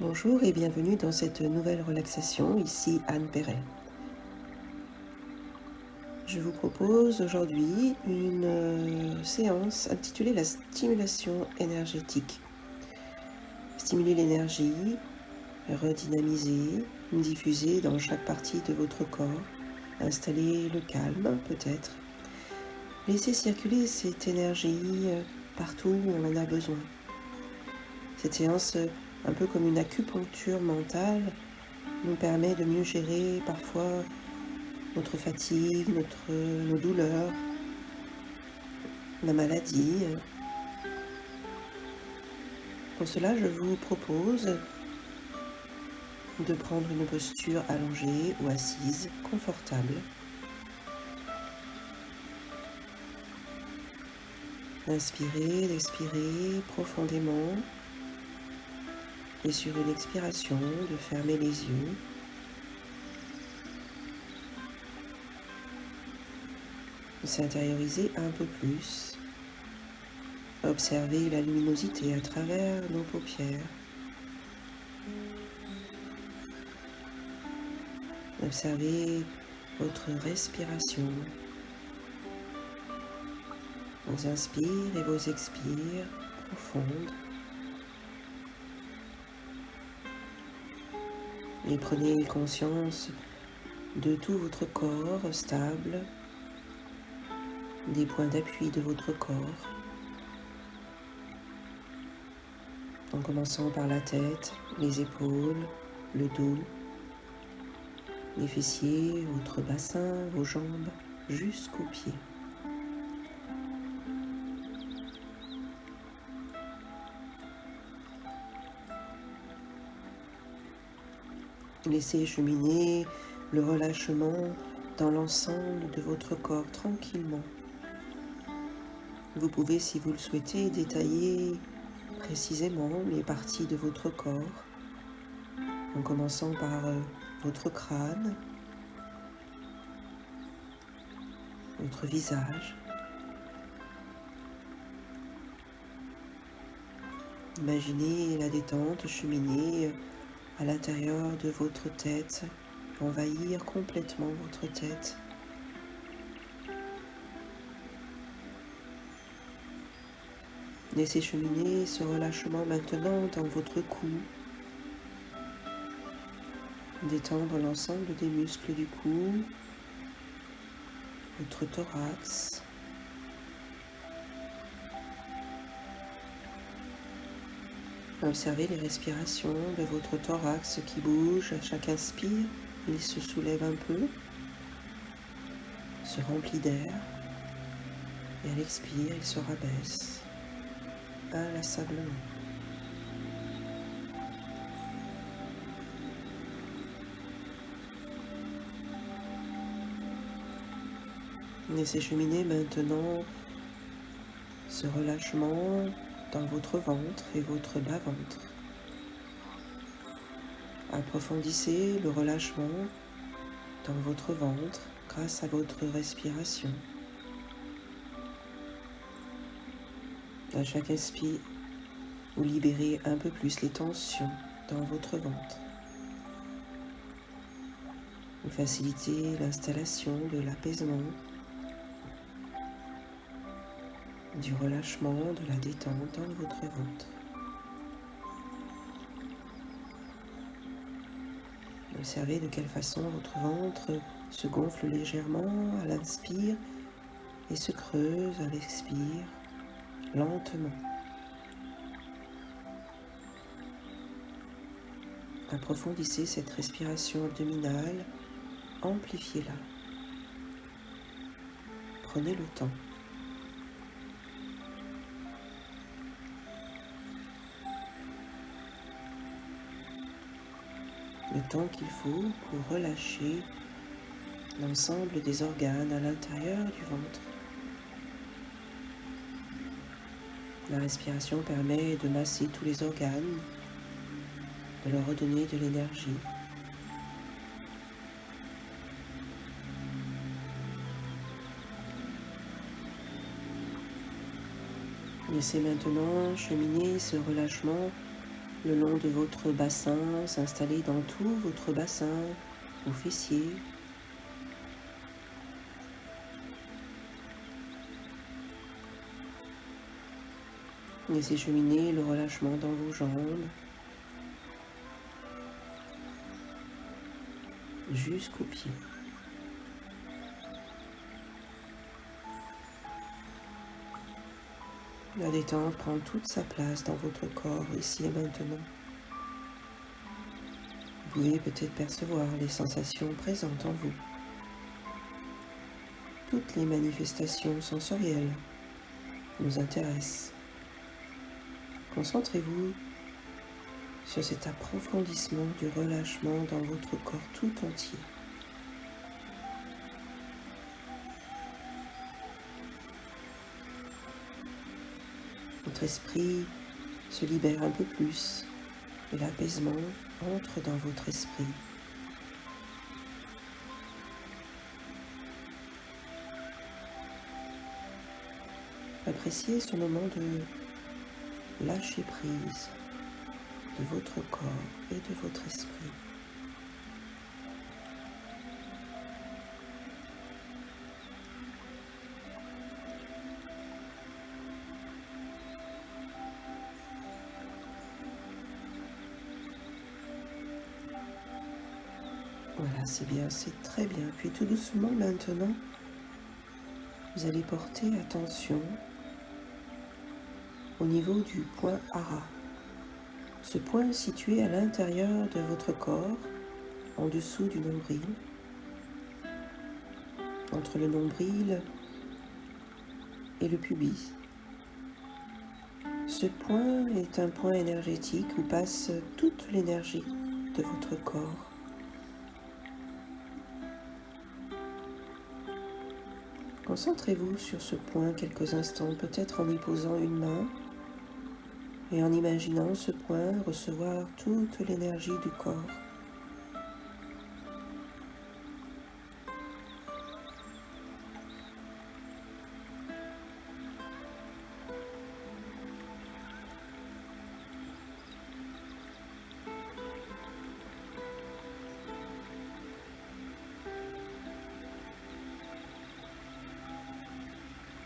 Bonjour et bienvenue dans cette nouvelle relaxation, ici Anne Perret. Je vous propose aujourd'hui une séance intitulée la stimulation énergétique. Stimuler l'énergie, redynamiser, diffuser dans chaque partie de votre corps, installer le calme peut-être. Laisser circuler cette énergie partout où on en a besoin. Cette séance, un peu comme une acupuncture mentale, nous permet de mieux gérer parfois notre fatigue, nos douleurs, la maladie. Pour cela, je vous propose de prendre une posture allongée ou assise, confortable. Inspirez, expirez profondément et sur une expiration, de fermer les yeux. De s'intérioriser un peu plus. Observez la luminosité à travers nos paupières. Observez votre respiration, vos inspires et vos expires profondes. Et prenez conscience de tout votre corps stable, des points d'appui de votre corps, en commençant par la tête, les épaules, le dos, les fessiers, votre bassin, vos jambes, jusqu'aux pieds. Laissez cheminer le relâchement dans l'ensemble de votre corps tranquillement. Vous pouvez, si vous le souhaitez, détailler précisément les parties de votre corps, en commençant par votre crâne, votre visage. Imaginez la détente cheminer à l'intérieur de votre tête, envahir complètement votre tête. Laissez cheminer ce relâchement maintenant dans votre cou. Détendre l'ensemble des muscles du cou, votre thorax. Observez les respirations de votre thorax qui bouge à chaque inspire. Il se soulève un peu, se remplit d'air, et à l'expire, il se rabaisse inlassablement. Laissez cheminer maintenant ce relâchement dans votre ventre et votre bas-ventre. Approfondissez le relâchement dans votre ventre grâce à votre respiration. À chaque inspire, vous libérez un peu plus les tensions dans votre ventre. Vous facilitez l'installation de l'apaisement, du relâchement, de la détente dans votre ventre. Observez de quelle façon votre ventre se gonfle légèrement à l'inspire et se creuse à l'expire, lentement. Approfondissez cette respiration abdominale, amplifiez-la. Prenez le temps. Le temps qu'il faut pour relâcher l'ensemble des organes à l'intérieur du ventre. La respiration permet de masser tous les organes, de leur redonner de l'énergie. Laissez maintenant cheminer ce relâchement le long de votre bassin, s'installer dans tout votre bassin, vos fessiers. Laissez cheminer le relâchement dans vos jambes jusqu'aux pieds. La détente prend toute sa place dans votre corps ici et maintenant. Vous pouvez peut-être percevoir les sensations présentes en vous. Toutes les manifestations sensorielles nous intéressent. Concentrez-vous sur cet approfondissement du relâchement dans votre corps tout entier. Votre esprit se libère un peu plus et l'apaisement entre dans votre esprit. Appréciez ce moment de lâcher prise de votre corps et de votre esprit. Voilà, c'est bien, c'est très bien. Puis tout doucement maintenant, vous allez porter attention au niveau du point Hara. Ce point situé à l'intérieur de votre corps, en dessous du nombril, entre le nombril et le pubis. Ce point est un point énergétique où passe toute l'énergie de votre corps. Concentrez-vous sur ce point quelques instants, peut-être en y posant une main et en imaginant ce point recevoir toute l'énergie du corps.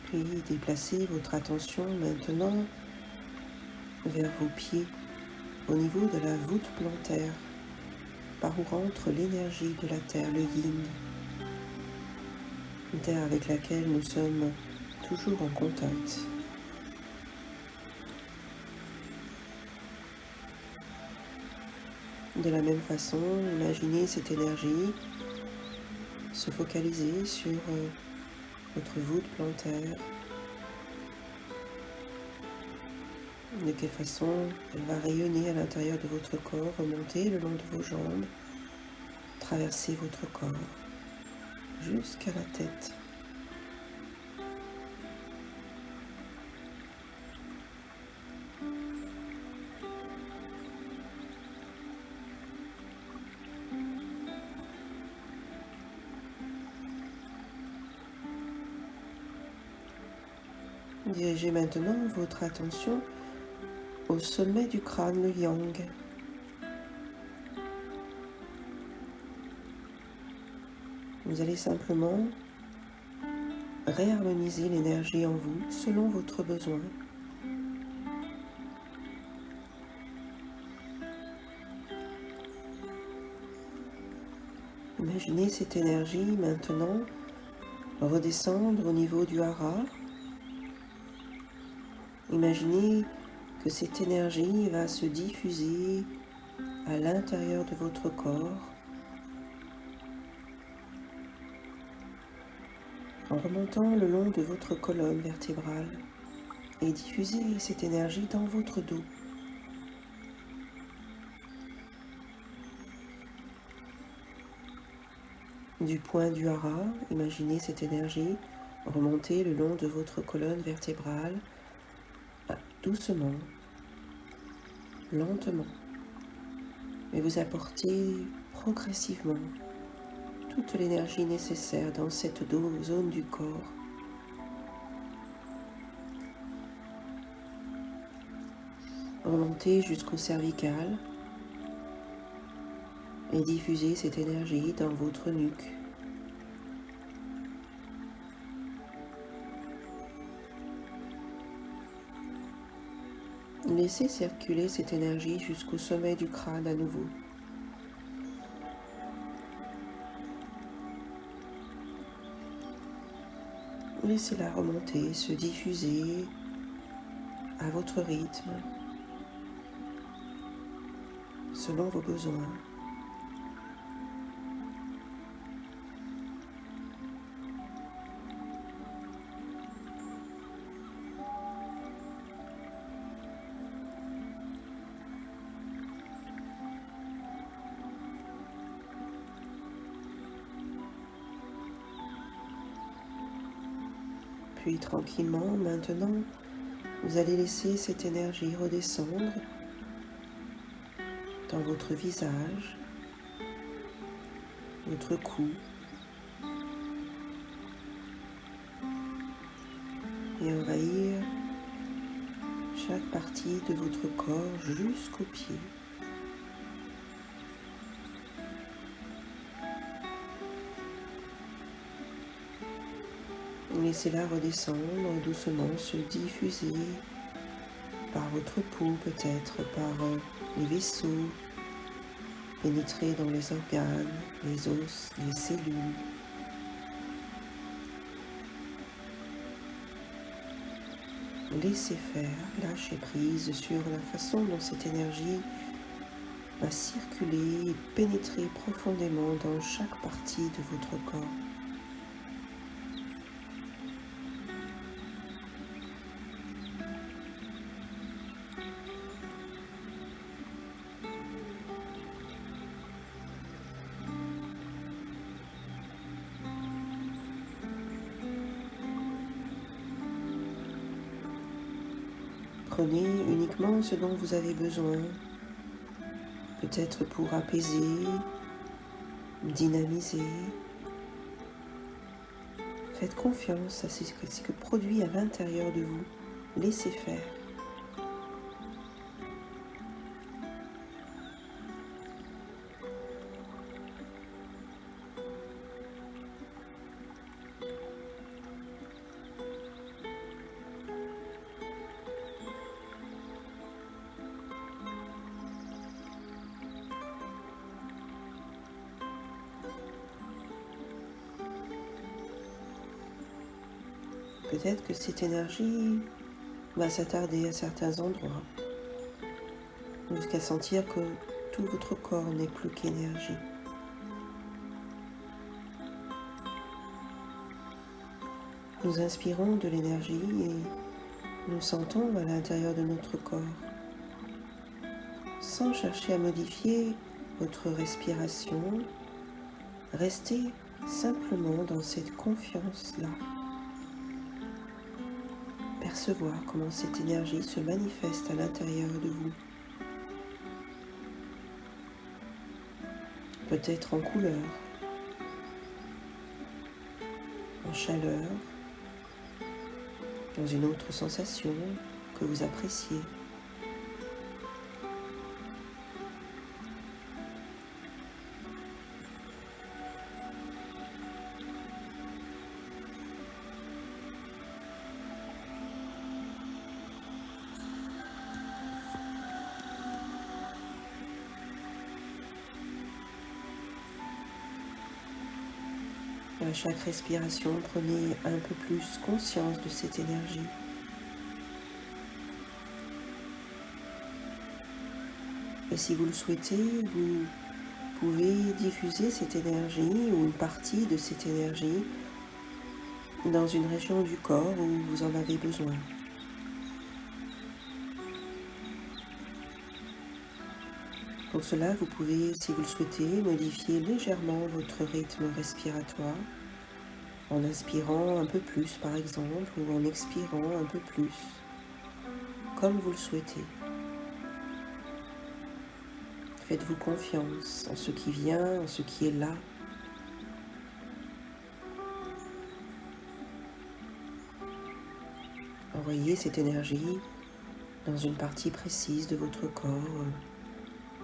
Puis déplacez votre attention maintenant vers vos pieds, au niveau de la voûte plantaire, par où rentre l'énergie de la terre, le yin, une terre avec laquelle nous sommes toujours en contact. De la même façon, imaginez cette énergie se focaliser sur votre voûte plantaire. De quelle façon elle va rayonner à l'intérieur de votre corps, remonter le long de vos jambes, traverser votre corps jusqu'à la tête. Dirigez maintenant votre attention au sommet du crâne, le yang. Vous allez simplement réharmoniser l'énergie en vous selon votre besoin. Imaginez cette énergie maintenant redescendre au niveau du hara. Imaginez que cette énergie va se diffuser à l'intérieur de votre corps en remontant le long de votre colonne vertébrale et diffuser cette énergie dans votre dos. Du point du hara, imaginez cette énergie remonter le long de votre colonne vertébrale doucement, lentement, mais vous apportez progressivement toute l'énergie nécessaire dans cette zone du corps. remonter jusqu'au cervical et diffuser cette énergie dans votre nuque. Laissez circuler cette énergie jusqu'au sommet du crâne à nouveau. Laissez-la remonter, se diffuser à votre rythme, selon vos besoins. Puis tranquillement, maintenant, vous allez laisser cette énergie redescendre dans votre visage, votre cou, et envahir chaque partie de votre corps jusqu'aux pieds. Laissez-la redescendre doucement, se diffuser par votre peau, peut-être par les vaisseaux, pénétrer dans les organes, les os, les cellules. Laissez faire, lâchez prise sur la façon dont cette énergie va circuler et pénétrer profondément dans chaque partie de votre corps. Prenez uniquement ce dont vous avez besoin, peut-être pour apaiser, dynamiser. Faites confiance à ce que produit à l'intérieur de vous. Laissez faire. Peut-être que cette énergie va s'attarder à certains endroits, jusqu'à sentir que tout votre corps n'est plus qu'énergie. Nous inspirons de l'énergie et nous sentons à l'intérieur de notre corps, sans chercher à modifier votre respiration. Restez simplement dans cette confiance-là. Percevoir comment cette énergie se manifeste à l'intérieur de vous. Peut-être en couleur, en chaleur, dans une autre sensation que vous appréciez. À chaque respiration, prenez un peu plus conscience de cette énergie. Et si vous le souhaitez, vous pouvez diffuser cette énergie ou une partie de cette énergie dans une région du corps où vous en avez besoin. Pour cela, vous pouvez, si vous le souhaitez, modifier légèrement votre rythme respiratoire en inspirant un peu plus par exemple ou en expirant un peu plus, comme vous le souhaitez. Faites-vous confiance en ce qui vient, en ce qui est là. Envoyez cette énergie dans une partie précise de votre corps.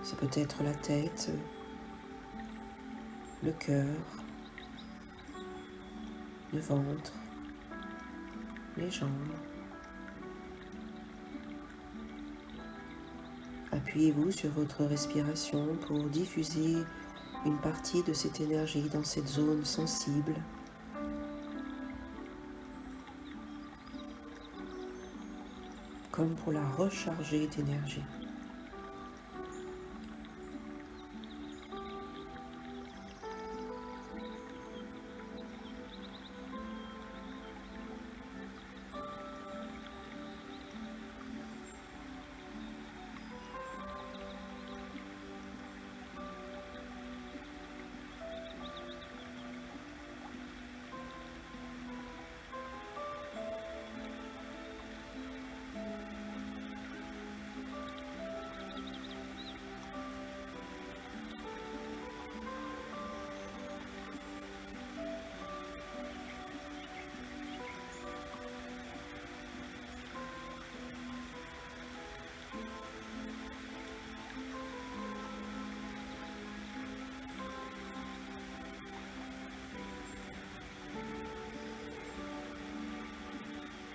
C'est peut-être la tête, le cœur, le ventre, les jambes. Appuyez-vous sur votre respiration pour diffuser une partie de cette énergie dans cette zone sensible. Comme pour la recharger d'énergie.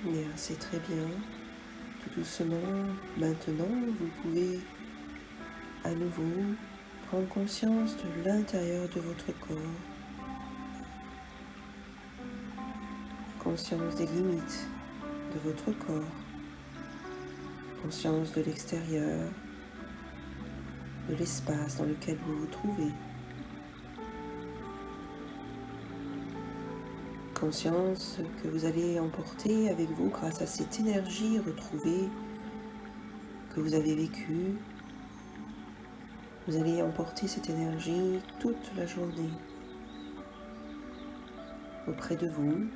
Bien, c'est très bien. Tout doucement, maintenant, vous pouvez à nouveau prendre conscience de l'intérieur de votre corps. Conscience des limites de votre corps. Conscience de l'extérieur, de l'espace dans lequel vous vous trouvez. Conscience que vous allez emporter avec vous grâce à cette énergie retrouvée que vous avez vécue. Vous allez emporter cette énergie toute la journée auprès de vous.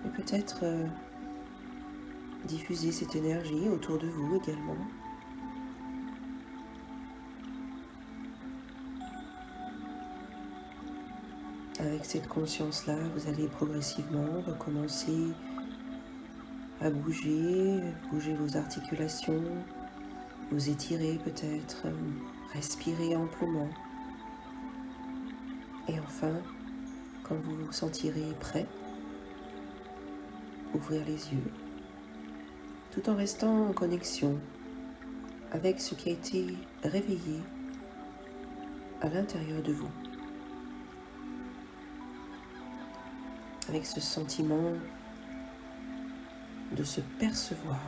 Et peut-être diffuser cette énergie autour de vous également. Avec cette conscience-là, vous allez progressivement recommencer à bouger vos articulations, vous étirer peut-être, respirer amplement. Et enfin, quand vous vous sentirez prêt, ouvrir les yeux, tout en restant en connexion avec ce qui a été réveillé à l'intérieur de vous. Avec ce sentiment de se percevoir.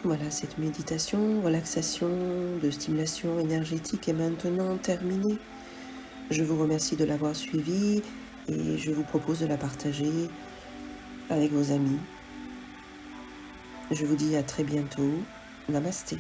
Voilà, cette méditation, relaxation, de stimulation énergétique est maintenant terminée. Je vous remercie de l'avoir suivie et je vous propose de la partager avec vos amis. Je vous dis à très bientôt. Namasté.